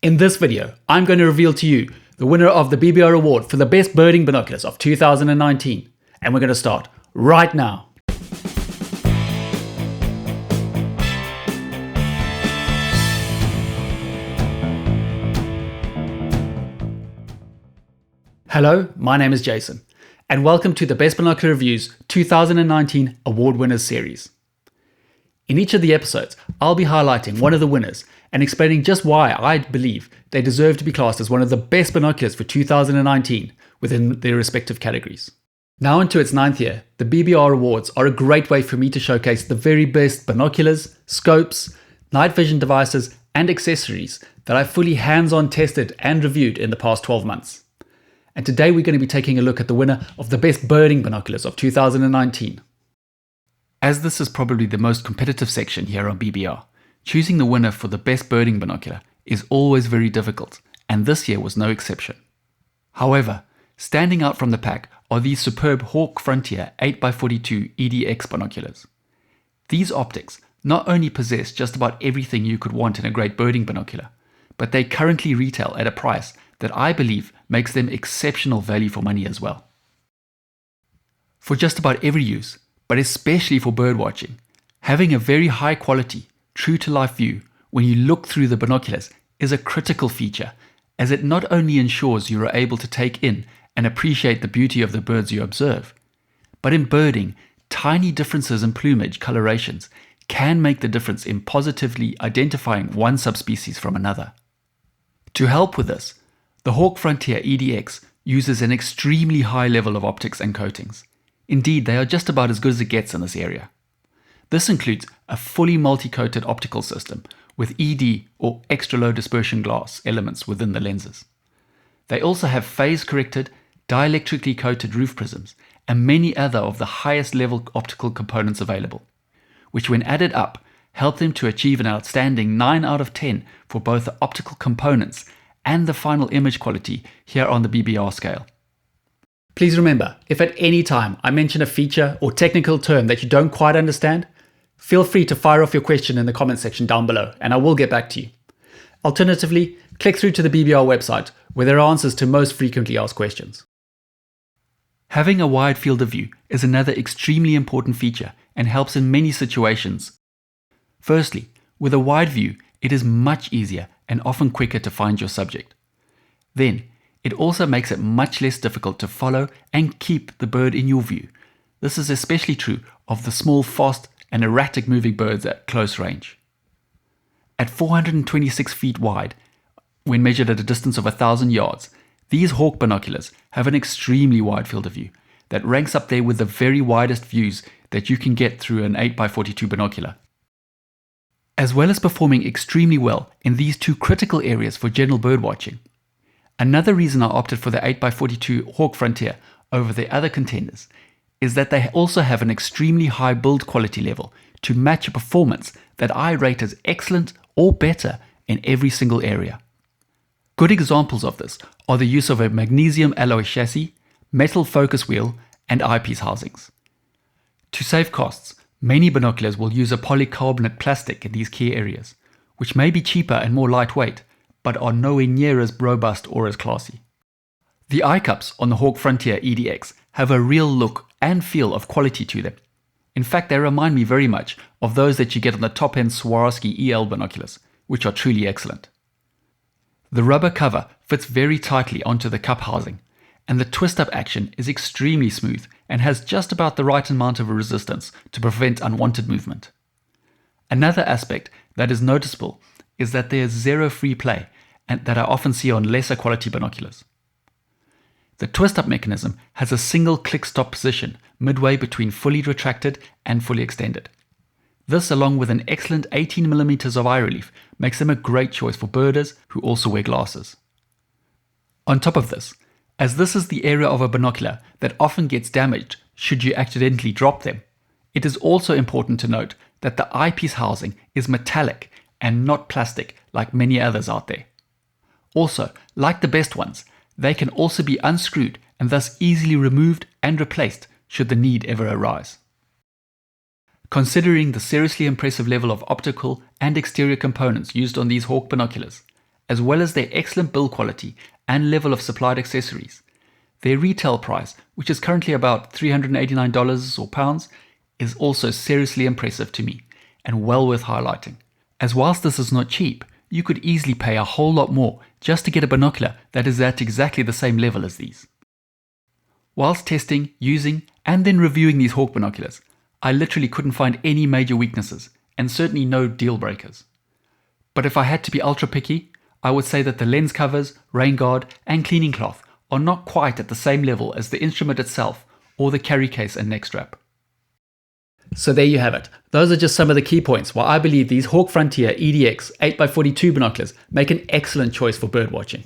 In this video, I'm going to reveal to you the winner of the BBR Award for the Best Birding Binoculars of 2019. And we're going to start right now. Hello, my name is Jason, and welcome to the Best Binocular Reviews 2019 Award Winners series. In each of the episodes, I'll be highlighting one of the winners and explaining just why I believe they deserve to be classed as one of the best binoculars for 2019 within their respective categories. Now into its 9th year, the BBR Awards are a great way for me to showcase the very best binoculars, scopes, night vision devices, and accessories that I've fully hands-on tested and reviewed in the past 12 months. And today we're going to be taking a look at the winner of the Best Birding Binoculars of 2019. As this is probably the most competitive section here on BBR, choosing the winner for the Best Birding Binocular is always very difficult, and this year was no exception. However, standing out from the pack are these superb Hawk Frontier 8x42 EDX binoculars. These optics not only possess just about everything you could want in a great birding binocular, but they currently retail at a price that I believe makes them exceptional value for money as well. For just about every use, but especially for bird watching, having a very high quality, true to life view when you look through the binoculars is a critical feature, as it not only ensures you are able to take in and appreciate the beauty of the birds you observe, but in birding, tiny differences in plumage colorations can make the difference in positively identifying one subspecies from another. To help with this, the Hawk Frontier EDX uses an extremely high level of optics and coatings. Indeed, they are just about as good as it gets in this area. This includes a fully multi-coated optical system with ED or extra low dispersion glass elements within the lenses. They also have phase-corrected, dielectrically coated roof prisms and many other of the highest level optical components available, which when added up help them to achieve an outstanding 9 out of 10 for both the optical components and the final image quality here on the BBR scale. Please remember, if at any time I mention a feature or technical term that you don't quite understand, feel free to fire off your question in the comment section down below and I will get back to you. Alternatively, click through to the BBR website where there are answers to most frequently asked questions. Having a wide field of view is another extremely important feature and helps in many situations. Firstly, with a wide view, it is much easier and often quicker to find your subject. Then, it also makes it much less difficult to follow and keep the bird in your view. This is especially true of the small, fast and erratic moving birds at close range. At 426 feet wide, when measured at a distance of 1,000 yards, these Hawk binoculars have an extremely wide field of view that ranks up there with the very widest views that you can get through an 8x42 binocular. As well as performing extremely well in these two critical areas for general bird watching, another reason I opted for the 8x42 Hawk Frontier over the other contenders is that they also have an extremely high build quality level to match a performance that I rate as excellent or better in every single area. Good examples of this are the use of a magnesium alloy chassis, metal focus wheel, and eyepiece housings. To save costs, many binoculars will use a polycarbonate plastic in these key areas, which may be cheaper and more lightweight, but are nowhere near as robust or as classy. The eye cups on the Hawk Frontier EDX have a real look and feel of quality to them. In fact, they remind me very much of those that you get on the top-end Swarovski EL binoculars, which are truly excellent. The rubber cover fits very tightly onto the cup housing, and the twist-up action is extremely smooth and has just about the right amount of resistance to prevent unwanted movement. Another aspect that is noticeable is that there is zero free play and that I often see on lesser quality binoculars. The twist-up mechanism has a single click stop position midway between fully retracted and fully extended. This, along with an excellent 18mm of eye relief, makes them a great choice for birders who also wear glasses. On top of this, as this is the area of a binocular that often gets damaged should you accidentally drop them, it is also important to note that the eyepiece housing is metallic and not plastic like many others out there. Also, like the best ones, they can also be unscrewed and thus easily removed and replaced should the need ever arise. Considering the seriously impressive level of optical and exterior components used on these Hawk binoculars, as well as their excellent build quality and level of supplied accessories. Their retail price, which is currently about $389 or pounds, is also seriously impressive to me and well worth highlighting. As whilst this is not cheap, you could easily pay a whole lot more just to get a binocular that is at exactly the same level as these. Whilst testing, using, and then reviewing these Hawke binoculars, I literally couldn't find any major weaknesses and certainly no deal breakers. But if I had to be ultra picky, I would say that the lens covers, rain guard, and cleaning cloth are not quite at the same level as the instrument itself or the carry case and neck strap. So there you have it. Those are just some of the key points why I believe these Hawke Frontier EDX 8x42 binoculars make an excellent choice for birdwatching.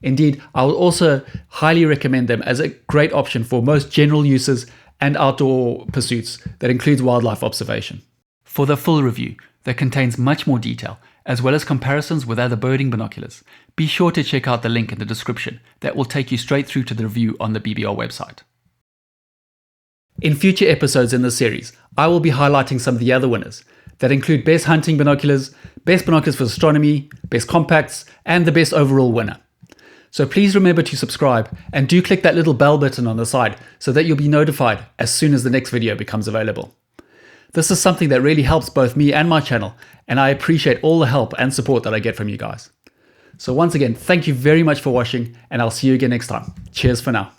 Indeed, I will also highly recommend them as a great option for most general uses and outdoor pursuits that includes wildlife observation. For the full review that contains much more detail, as well as comparisons with other birding binoculars, be sure to check out the link in the description that will take you straight through to the review on the BBR website. In future episodes in this series, I will be highlighting some of the other winners that include Best Hunting Binoculars, Best Binoculars for Astronomy, Best Compacts, and the Best Overall winner. So please remember to subscribe and do click that little bell button on the side so that you'll be notified as soon as the next video becomes available. This is something that really helps both me and my channel, and I appreciate all the help and support that I get from you guys. So once again, thank you very much for watching, and I'll see you again next time. Cheers for now.